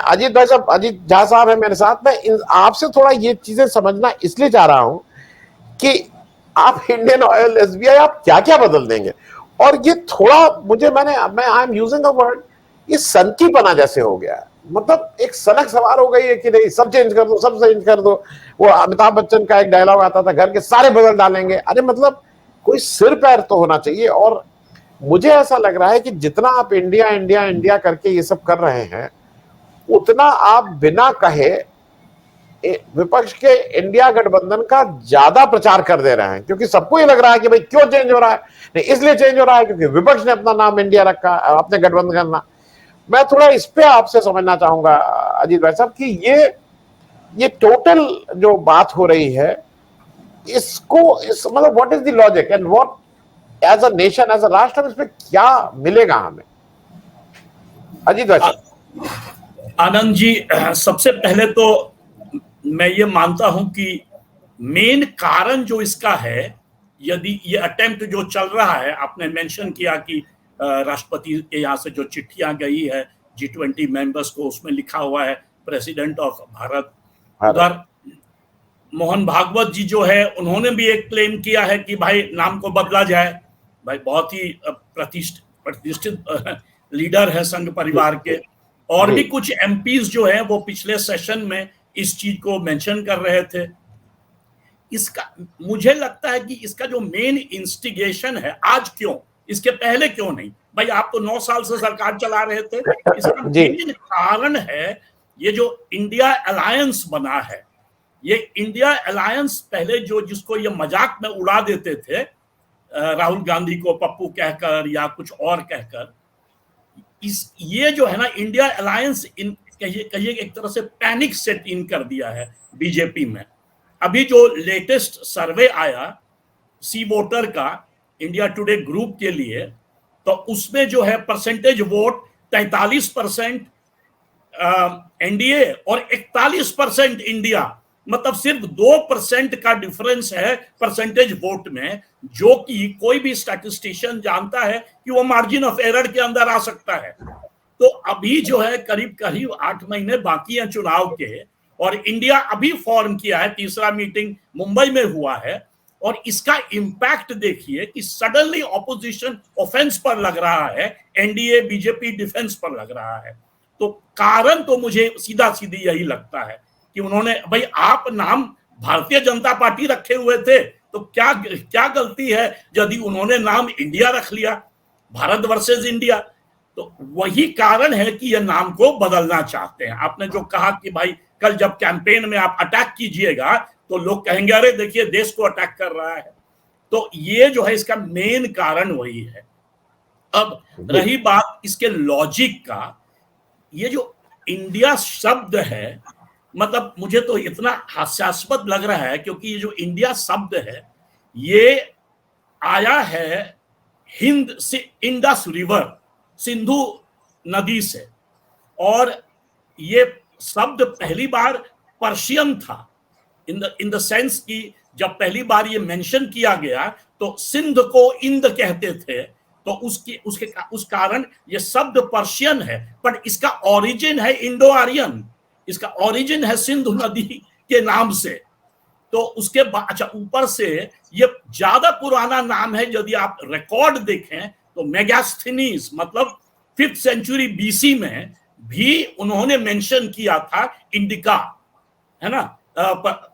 अजीत भाई साहब, अजीत झा साहब है मेरे साथ। मैं आपसे थोड़ा ये चीजें समझना इसलिए चाह रहा हूं कि आप इंडियन ऑयल, एसबीआई, आप क्या क्या बदल देंगे। और ये थोड़ा मुझे मैं I am using a word, ये सनकीपना जैसे हो गया है। मतलब एक सनक सवार हो गई है कि नहीं सब चेंज कर दो, सब चेंज कर दो। वो अमिताभ बच्चन का एक डायलॉग आता था, घर के सारे बदल डालेंगे। अरे मतलब कोई सिर पैर तो होना चाहिए। और मुझे ऐसा लग रहा है कि जितना आप इंडिया इंडिया इंडिया करके ये सब कर रहे हैं, उतना आप बिना कहे विपक्ष के इंडिया गठबंधन का ज्यादा प्रचार कर दे रहे हैं। क्योंकि सबको ये लग रहा है कि भाई क्यों चेंज हो रहा है, नहीं इसलिए चेंज हो रहा है क्योंकि विपक्ष ने अपना नाम इंडिया रखा, अपने गठबंधन का नाम। मैं थोड़ा इस पे आपसे समझना चाहूंगा अजीत भाई साहब कि ये टोटल जो बात हो रही है, मतलब what is the logic and what as a nation, as a राष्ट्र, इसमें क्या मिलेगा हमें, अजीत भाई साहब? आनंद जी, सबसे पहले तो मैं ये मानता हूं कि मेन कारण जो इसका है, यदि ये अटेम्प्ट जो चल रहा है, आपने मेंशन किया कि राष्ट्रपति के यहाँ से जो चिट्ठियां गई है G20 मेंबर्स को, उसमें लिखा हुआ है प्रेसिडेंट ऑफ भारत। उधर मोहन भागवत जी जो है, उन्होंने भी एक क्लेम किया है कि भाई नाम को बदला जाए। भाई बहुत ही प्रतिष्ठित लीडर है संघ परिवार के। और भी कुछ एमपीज जो है वो पिछले सेशन में इस चीज को मेंशन कर रहे थे। इसका मुझे लगता है कि इसका जो मेन इंस्टिगेशन है, आज क्यों, इसके पहले क्यों नहीं? भाई आप तो 9 साल से सरकार चला रहे थे। इसका मेन कारण है ये जो इंडिया अलायंस बना है। ये इंडिया अलायंस पहले जो जिसको ये मजाक में उड़ा देते थे, राहुल गांधी को पप्पू कहकर या कुछ और कहकर, ये जो है ना इंडिया अलायंस, इन कहिए एक तरह से पैनिक सेट इन कर दिया है बीजेपी में। अभी जो लेटेस्ट सर्वे आया सी वोटर का इंडिया टुडे ग्रुप के लिए, तो उसमें जो है परसेंटेज वोट 43% एनडीए और 41% इंडिया। मतलब सिर्फ 2% का डिफरेंस है परसेंटेज वोट में, जो कि कोई भी स्टैटिस्टिशियन जानता है कि वो मार्जिन ऑफ एरर के अंदर आ सकता है। तो अभी जो है करीब करीब 8 महीने बाकी हैं चुनाव के, और इंडिया अभी फॉर्म किया है, तीसरा मीटिंग मुंबई में हुआ है। और इसका इम्पैक्ट देखिए कि सडनली ऑपोजिशन ऑफेंस पर लग रहा है, एनडीए बीजेपी डिफेंस पर लग रहा है। तो कारण तो मुझे सीधा सीधी यही लगता है कि उन्होंने, भाई आप नाम भारतीय जनता पार्टी रखे हुए थे, तो क्या क्या गलती है यदि उन्होंने नाम इंडिया रख लिया, भारत वर्सेस इंडिया। तो वही कारण है कि यह नाम को बदलना चाहते हैं। आपने जो कहा कि भाई कल जब कैंपेन में आप अटैक कीजिएगा तो लोग कहेंगे अरे देखिए देश को अटैक कर रहा है। तो ये जो है इसका मेन कारण वही है। अब रही बात इसके लॉजिक का, ये जो इंडिया शब्द है, मतलब मुझे तो इतना हास्यास्पद लग रहा है, क्योंकि ये जो इंडिया शब्द है ये आया है हिंद से, इंडस रिवर, सिंधु नदी से। और ये शब्द पहली बार पर्शियन था, इन द सेंस कि जब पहली बार ये मेंशन किया गया तो सिंध को इंद कहते थे, तो उस कारण ये शब्द पर्शियन है, पर इसका ओरिजिन है इंडो आर्यन, इसका ओरिजिन है सिंधु नदी के नाम से। तो उसके बाद अच्छा, ऊपर से ये ज्यादा पुराना नाम है, यदि आप रिकॉर्ड देखें तो मेगास्थनीज, मतलब 5th सेंचुरी बीसी में भी उन्होंने मेंशन किया था इंडिका, है ना।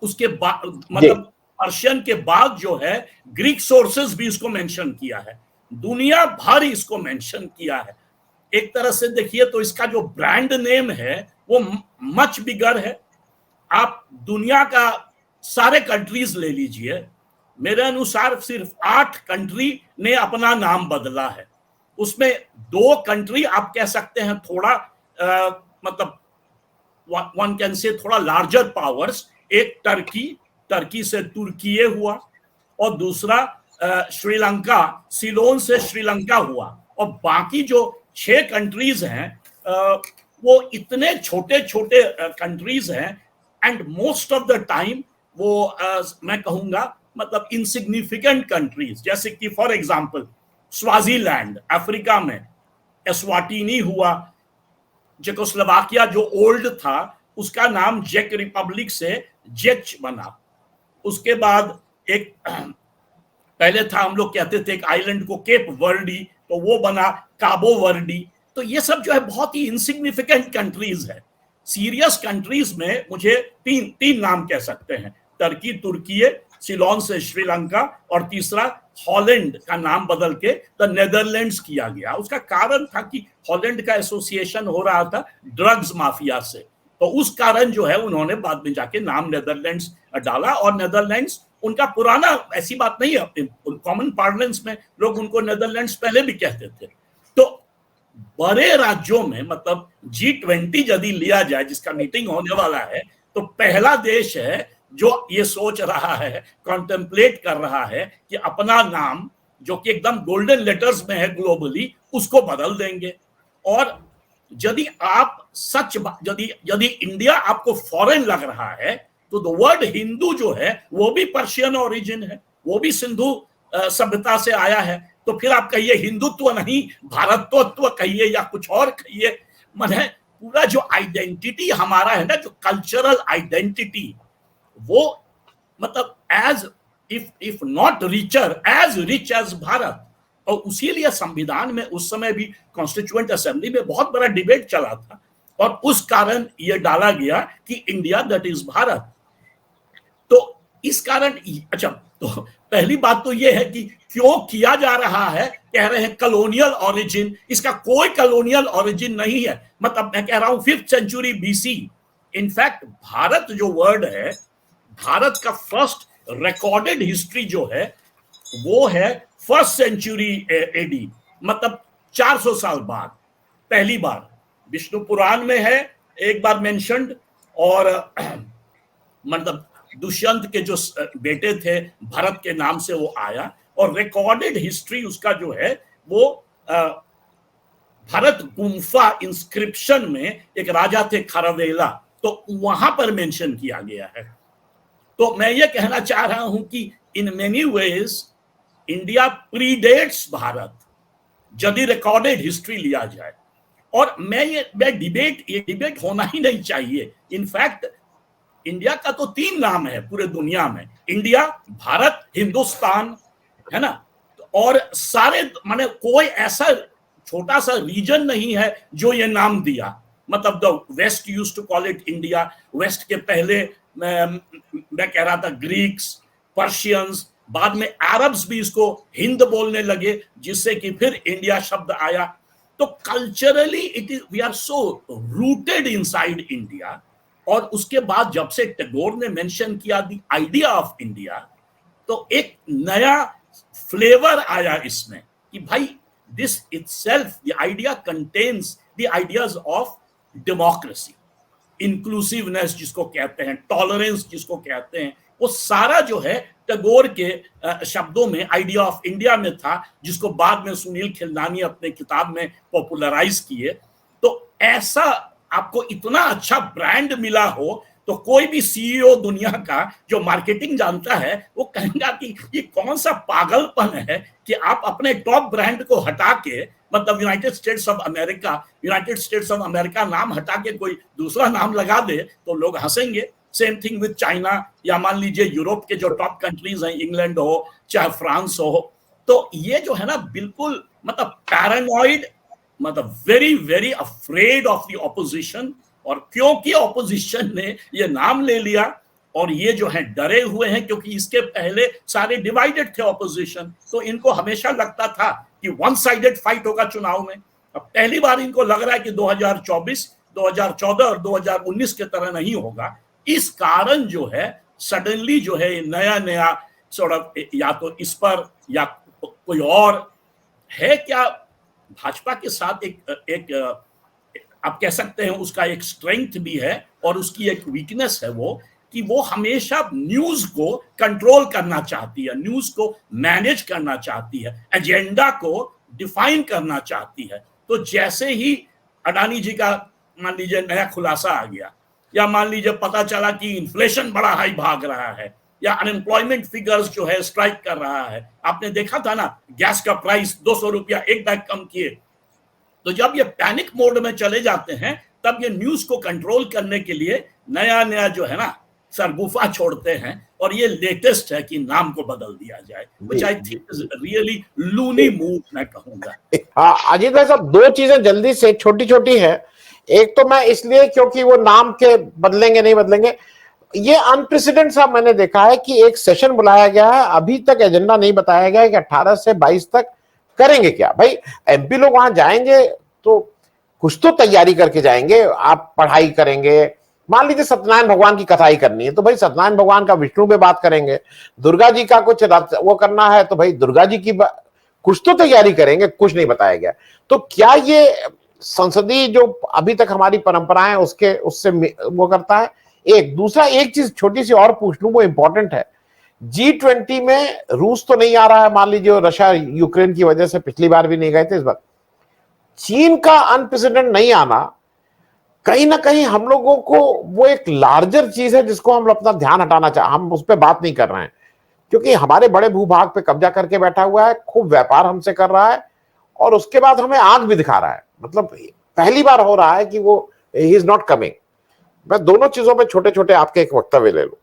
उसके बाद मतलब पर्शियन के बाद जो है ग्रीक सोर्सेस भी इसको मेंशन किया है, दुनिया भर इसको मेंशन किया है। एक तरह से देखिए तो इसका जो ब्रांड नेम है वो मच बिगर है। आप दुनिया का सारे कंट्रीज ले लीजिए, मेरे अनुसार सिर्फ 8 कंट्री ने अपना नाम बदला है। उसमें 2 कंट्री आप कह सकते हैं थोड़ा मतलब वन कैन से थोड़ा लार्जर पावर्स, एक टर्की से तुर्कीये हुआ, और दूसरा श्रीलंका, सिलोन से श्रीलंका हुआ। और बाकी जो 6 कंट्रीज हैं वो इतने छोटे छोटे कंट्रीज हैं, and most of the time वो मैं कहूंगा मतलब इनसिग्निफिकेंट कंट्रीज, जैसे कि फॉर एग्जांपल स्वाजीलैंड अफ्रीका में, एस्वाटिनी हुआ, चेकोस्लोवाकिया जो ओल्ड था उसका नाम चेक रिपब्लिक से जेच बना। उसके बाद एक पहले था, हम लोग कहते थे एक आइलैंड को केप वर्डी, तो वो बना काबो वर्डी। तो ये सब जो है बहुत ही इनसिग्निफिकेंट कंट्रीज है। सीरियस कंट्रीज में मुझे तीन नाम कह सकते हैं, टर्की, तुर्की, सिलोन से श्रीलंका, और तीसरा हॉलैंड का नाम बदल के द नेदरलैंड्स किया गया। उसका कारण था कि हॉलैंड का एसोसिएशन हो रहा था ड्रग्स माफिया से, तो उस कारण जो है उन्होंने बाद में जाके नाम नेदरलैंड्स डाला। और नेदरलैंड्स उनका पुराना, ऐसी बात नहीं है, कॉमन पार्लेंस में लोग उनको नेदरलैंड्स पहले भी कहते थे। तो बड़े राज्यों में, मतलब G20 यदि लिया जाए, जिसका मीटिंग होने वाला है, तो पहला देश है जो ये सोच रहा है, कॉन्टेम्पलेट कर रहा है कि अपना नाम जो कि एकदम गोल्डन लेटर्स में है ग्लोबली, उसको बदल देंगे। और यदि आप यदि इंडिया आपको फॉरेन लग रहा है, तो द वर्ड हिंदू जो है वो भी पर्शियन ओरिजिन है, वो भी सिंधु सभ्यता से आया है। तो फिर आप कहिए हिंदुत्व नहीं, भारतत्व कहिए या कुछ और कहिए, मतलब पूरा जो आइडेंटिटी हमारा है ना, जो कल्चरल आइडेंटिटी, वो मतलब as if not richer, as rich as Bharat. और उसीलिए संविधान में उस समय भी कॉन्स्टिट्यूएंट असेंबली में बहुत बड़ा डिबेट चला था, और उस कारण ये डाला गया कि इंडिया दैट इज भारत। तो इस कारण, अच्छा, तो पहली बात तो ये है कि क्यों किया जा रहा है, कह रहे हैं कॉलोनियल ओरिजिन। इसका कोई कॉलोनियल ओरिजिन नहीं है। मतलब मैं कह रहा हूं 5th century BC। In fact Bharat जो वर्ड है, भारत का फर्स्ट रिकॉर्डेड हिस्ट्री जो है वो है 1st सेंचुरी AD, मतलब 400 साल बाद पहली बार विष्णु पुराण में है, एक बार मेंशन्ड। और मतलब दुष्यंत के जो बेटे थे भरत के नाम से वो आया, और रिकॉर्डेड हिस्ट्री उसका जो है वो भरत गुम्फा इंस्क्रिप्शन में एक राजा थे खरवेला, तो वहां पर मेंशन किया गया है। तो मैं ये कहना चाह रहा हूं कि in many ways India predates Bharat, यदि रिकॉर्डेड हिस्ट्री लिया जाए। और ये डिबेट होना ही नहीं चाहिए। इनफैक्ट इंडिया का तो 3 नाम है पूरे दुनिया में, इंडिया, भारत, हिंदुस्तान, है ना। और सारे, माने कोई ऐसा छोटा सा रीजन नहीं है जो ये नाम दिया। मतलब the west used to call it India. West के पहले मैं कह रहा था ग्रीक्स, पर्शियंस, बाद में अरब्स भी इसको हिंद बोलने लगे, जिससे कि फिर इंडिया शब्द आया। तो culturally it is, we are so rooted inside India. और उसके बाद जब से टैगोर ने मेंशन किया द आइडिया ऑफ इंडिया, तो एक नया फ्लेवर आया इसमें कि भाई this itself, the idea contains the ideas of democracy, inclusiveness जिसको कहते हैं, टॉलरेंस जिसको कहते हैं, वो सारा जो है टैगोर के शब्दों में आइडिया ऑफ इंडिया में था, जिसको बाद में सुनील खिलनानी अपने किताब में पॉपुलराइज किए। तो ऐसा आपको इतना अच्छा ब्रांड मिला हो, तो कोई भी CEO दुनिया का जो मार्केटिंग जानता है वो कहेगा कि ये कौन सा पागलपन है कि आप अपने टॉप ब्रांड को हटा के, मतलब यूनाइटेड स्टेट्स ऑफ अमेरिका नाम हटा के कोई दूसरा नाम लगा दे तो लोग हंसेंगे। सेम थिंग विद चाइना, या मान लीजिए यूरोप के जो टॉप कंट्रीज हैं, इंग्लैंड हो चाहे फ्रांस हो। तो ये जो है ना, बिल्कुल मतलब पैरानॉइड, मतलब very very afraid of the opposition. और क्योंकि ऑपोजिशन ने ये नाम ले लिया, और ये जो है डरे हुए हैं, क्योंकि इसके पहले सारे डिवाइडेड थे ऑपोजिशन, तो इनको हमेशा लगता था कि वन साइडेड फाइट होगा चुनाव में। अब पहली बार इनको लग रहा है कि 2024, 2014 और 2019 के तरह नहीं होगा। इस कारण जो है सडनली जो है नया या तो इस पर या कोई और है क्या, भाजपा के साथ एक आप कह सकते हैं उसका एक स्ट्रेंथ भी है और उसकी एक वीकनेस है, वो कि वो हमेशा न्यूज को कंट्रोल करना चाहती है, न्यूज को मैनेज करना चाहती है, एजेंडा को डिफाइन करना चाहती है। तो जैसे ही अडानी जी का मान लीजिए नया खुलासा आ गया, या मान लीजिए पता चला कि इन्फ्लेशन बड़ा हाई भाग रहा है, या अनएम्प्लॉयमेंट फिगर्स जो है स्ट्राइक कर रहा है, आपने देखा था ना, गैस का प्राइस 200 रुपया एक बैग कम किए, तो जब ये पैनिक मोड में चले जाते हैं तब ये न्यूज को कंट्रोल करने के लिए नया नया जो है ना सरगुफा छोड़ते हैं, और ये लेटेस्ट है कि नाम को बदल दिया जाए, which I think is really loony move मैं कहूंगा। हाँ अजीत भाई साहब, दो चीजें जल्दी से छोटी छोटी है। एक तो मैं इसलिए क्योंकि वो नाम के बदलेंगे नहीं बदलेंगे, ये अनप्रेसिडेंट सा मैंने देखा है कि एक सेशन बुलाया गया है, अभी तक एजेंडा नहीं बताया गया है कि 18 से 22 तक करेंगे क्या। भाई एमपी लोग वहां जाएंगे तो कुछ तो तैयारी करके जाएंगे, आप पढ़ाई करेंगे। मान लीजिए सत्यनारायण भगवान की कथा ही करनी है तो भाई सत्यनारायण भगवान का विष्णु पे बात करेंगे, दुर्गा जी का कुछ वो करना है तो भाई दुर्गा जी की कुछ तो तैयारी करेंगे, कुछ नहीं बताया गया। तो क्या ये संसदीय जो अभी तक हमारी परंपराएं उसके उससे वो करता है। एक दूसरा, एक चीज छोटी सी और पूछ लूं, वो इंपॉर्टेंट है। G20 में रूस तो नहीं आ रहा है, मान लीजिए रशिया यूक्रेन की वजह से पिछली बार भी नहीं गए थे, इस बार चीन का अनप्रेसिडेंट नहीं आना कहीं ना कहीं हम लोगों को वो एक लार्जर चीज है जिसको हम अपना ध्यान हटाना चाह, हम उस पर बात नहीं कर रहे हैं क्योंकि हमारे बड़े भूभाग पे कब्जा करके बैठा हुआ है, खूब व्यापार हमसे कर रहा है और उसके बाद हमें आंख भी दिखा रहा है। मतलब पहली बार हो रहा है कि वो ही इज नॉट कमिंग। मैं दोनों चीजों पे छोटे छोटे आपके एक वक्तव्य ले लूं।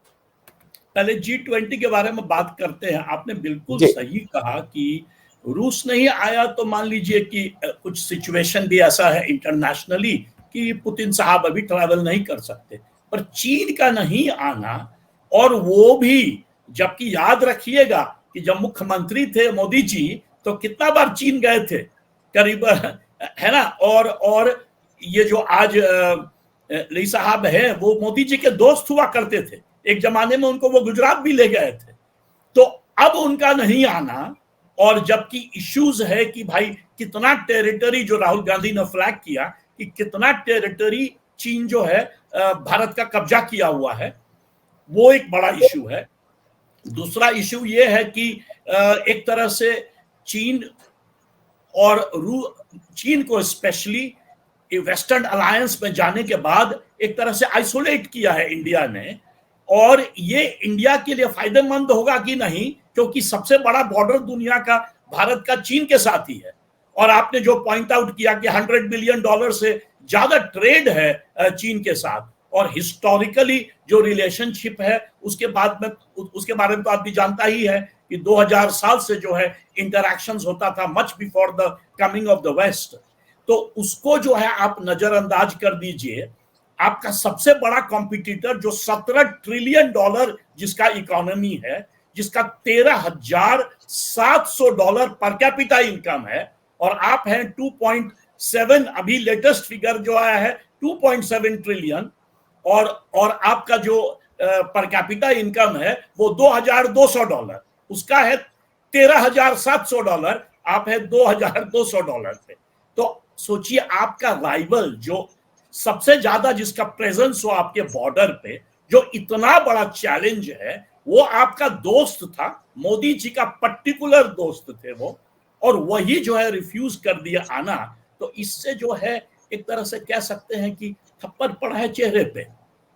पहले G20 के बारे में बात करते हैं। आपने बिल्कुल सही कहा कि रूस नहीं आया तो मान लीजिए कि कुछ सिचुएशन भी ऐसा है इंटरनेशनली कि पुतिन साहब अभी ट्रैवल नहीं कर सकते, पर चीन का नहीं आना, और वो भी जबकि याद रखिएगा कि जब मुख्यमंत्री थे मोदी जी तो कितना बार चीन गए थे करीब, है ना। और ये जो आज ली साहब है वो मोदी जी के दोस्त हुआ करते थे, एक जमाने में उनको वो गुजरात भी ले गए थे। तो अब उनका नहीं आना, और जबकि इश्यूज है कि भाई कितना टेरिटरी, जो राहुल गांधी ने फ्लैग किया कि कितना टेरिटरी चीन जो है भारत का कब्जा किया हुआ है, वो एक बड़ा इश्यू है। दूसरा इश्यू ये है कि एक तरह से चीन को स्पेशली वेस्टर्न अलायंस में जाने के बाद एक तरह से आइसोलेट किया है इंडिया ने, और ये इंडिया के लिए फायदेमंद होगा कि नहीं, क्योंकि सबसे बड़ा बॉर्डर दुनिया का भारत का चीन के साथ ही है। और आपने जो पॉइंट आउट किया कि $100 बिलियन से ज्यादा ट्रेड है चीन के साथ, और हिस्टोरिकली जो रिलेशनशिप है उसके बारे में तो आप भी जानता ही है कि 2000 साल से जो है इंटरैक्शंस होता था, much before the coming of the west. तो उसको जो है आप नजरअंदाज कर दीजिए। आपका सबसे बड़ा कॉम्पिटिटर जो $17 ट्रिलियन जिसका इकोनॉमी है, जिसका $13,700 पर कैपिटा इनकम है, और आप हैं 2.7, अभी लेटेस्ट फिगर जो आया है 2.7 ट्रिलियन, और आपका जो पर कैपिटा इनकम है वो $2,200, उसका है $13,700, आप है $2,200 पे। तो सोचिए आपका राइवल जो सबसे ज्यादा जिसका प्रेजेंस हो आपके बॉर्डर पे, जो इतना बड़ा चैलेंज है, वो आपका दोस्त था, मोदी जी का पर्टिकुलर दोस्त थे वो, और वही जो है रिफ्यूज कर दिया आना। तो इससे जो है एक तरह से कह सकते हैं कि थप्पड़ पड़ा है चेहरे पे।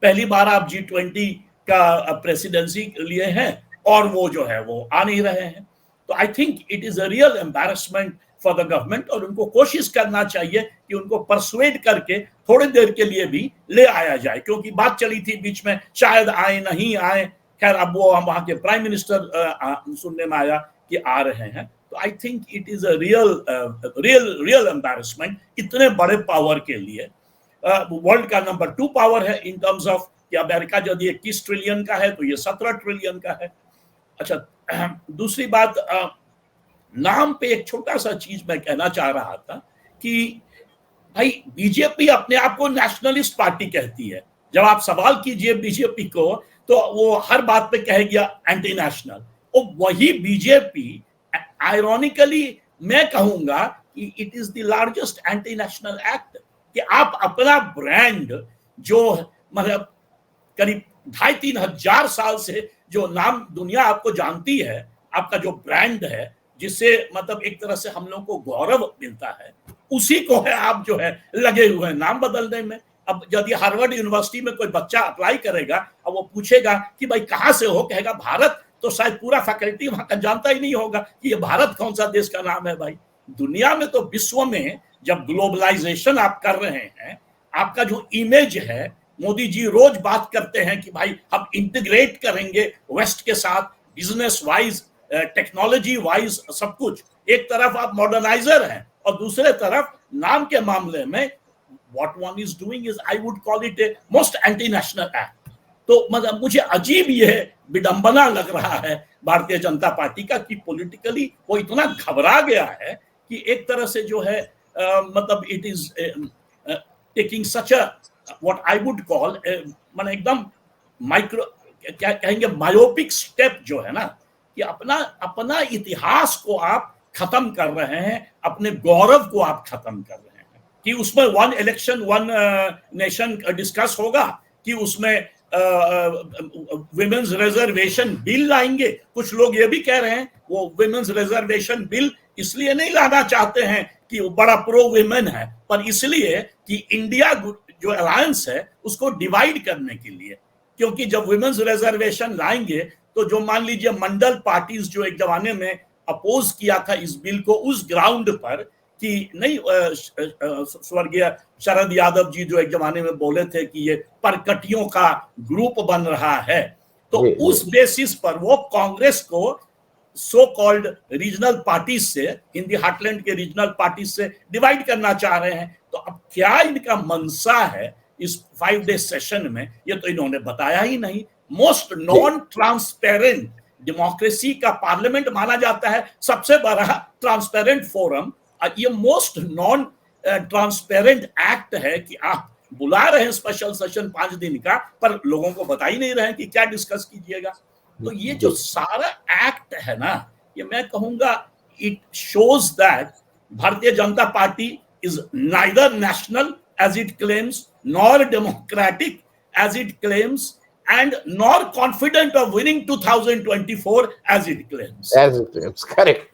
पहली बार आप G20 का प्रेसिडेंसी लिए हैं और वो जो है वो आ नहीं रहे हैं। तो I think it is a real embarrassment for the government, और उनको कोशिश करना चाहिए कि उनको परसुएड करके थोड़ी देर के लिए भी ले आया जाए, क्योंकि बात चली थी बीच में शायद आए नहीं आए। खैर अब वो हम वहां के प्राइम मिनिस्टर सुनने में आया कि आ रहे हैं। तो I think it is a real embarrassment इतने बड़े पावर के लिए। वर्ल्ड का नंबर 2 पावर है इन टर्म्स ऑफ कि अमेरिका यदि 21 ट्रिलियन का है तो ये 17 ट्रिलियन का है। अच्छा, दूसरी बात, नाम पे एक छोटा सा चीज मैं कहना चाह रहा था कि भाई बीजेपी अपने आप को नेशनलिस्ट पार्टी कहती है। जब आप सवाल कीजिए बीजेपी को तो वो हर बात पे कहेगी एंटी नेशनल। और वही बीजेपी आयरॉनिकली मैं कहूंगा कि it is the largest anti national act, कि आप अपना ब्रांड जो मतलब करीब 2,500-3 हजार साल से जो नाम दुनिया आपको जानती है, आपका जो ब्रांड है जिससे मतलब एक तरह से हम लोग को गौरव मिलता है, उसी को है आप जो है लगे हुए हैं नाम बदलने में। अब यदि हार्वर्ड यूनिवर्सिटी में कोई बच्चा अप्लाई करेगा और वो पूछेगा कि भाई कहाँ से हो, कहेगा भारत, तो शायद पूरा फैकल्टी वहां का जानता ही नहीं होगा कि ये भारत कौन सा देश का नाम है। भाई दुनिया में तो विश्व में जब ग्लोबलाइजेशन आप कर रहे हैं, आपका जो इमेज है, मोदी जी रोज बात करते हैं कि भाई हम इंटीग्रेट करेंगे वेस्ट के साथ, बिजनेस वाइज, टेक्नोलॉजी वाइज, सब कुछ। एक तरफ आप मॉडर्नाइजर हैं और दूसरे तरफ नाम के मामले में what one is doing is, I would call it a most anti-national act। तो मतलब मुझे अजीब ये विडंबना लग रहा है भारतीय जनता पार्टी का कि पॉलिटिकली वो इतना घबरा गया है कि एक तरह से जो है मतलब it is taking such a what I would call मतलब एकदम माइक्रो, क्या कहेंगे, मायोपिक स्टेप जो है ना, कि अपना इतिहास को आप खत्म कर रहे हैं, अपने गौरव को आप खत्म कर रहे हैं। कि उसमें one election one nation discuss होगा, कि उसमें विमेन्स रिजर्वेशन बिल लाएंगे। कुछ लोग ये भी कह रहे हैं वो विमेन्स रिजर्वेशन बिल इसलिए नहीं लाना चाहते हैं कि वो बड़ा प्रो विमेन है, पर इसलिए कि इंडिया जो अलायंस है उसको डिवाइड करने के लिए। क्योंकि जब विमेन्स रिजर्वेशन लाएंगे तो जो मान लीजिए मंडल पार्टीज जो एक जमाने में अपोज किया था इस बिल को, उस ग्राउंड पर कि नहीं, स्वर्गीय शरद यादव जी जो एक जमाने में बोले थे कि ये परकटियों का ग्रुप बन रहा है, तो उस बेसिस पर वो कांग्रेस को सो कॉल्ड रीजनल पार्टी से, हिंदी हार्टलैंड के रीजनल पार्टी से डिवाइड करना चाह रहे हैं। तो अब क्या इनका मनसा है इस 5 डे सेशन में, ये तो इन्होंने बताया ही नहीं। मोस्ट नॉन ट्रांसपेरेंट, डेमोक्रेसी का पार्लियामेंट माना जाता है सबसे बड़ा ट्रांसपेरेंट फोरम, ये मोस्ट नॉन ट्रांसपेरेंट एक्ट है कि आप बुला रहे हैं स्पेशल सेशन 5 दिन का, पर लोगों को बता ही नहीं रहे हैं कि क्या डिस्कस कीजिएगा। तो ये जो सारा एक्ट है ना, ये मैं कहूंगा it shows that Bharatiya Janata Party is neither national as it claims, nor democratic as it claims, and nor confident of winning 2024 as it claims. Correct.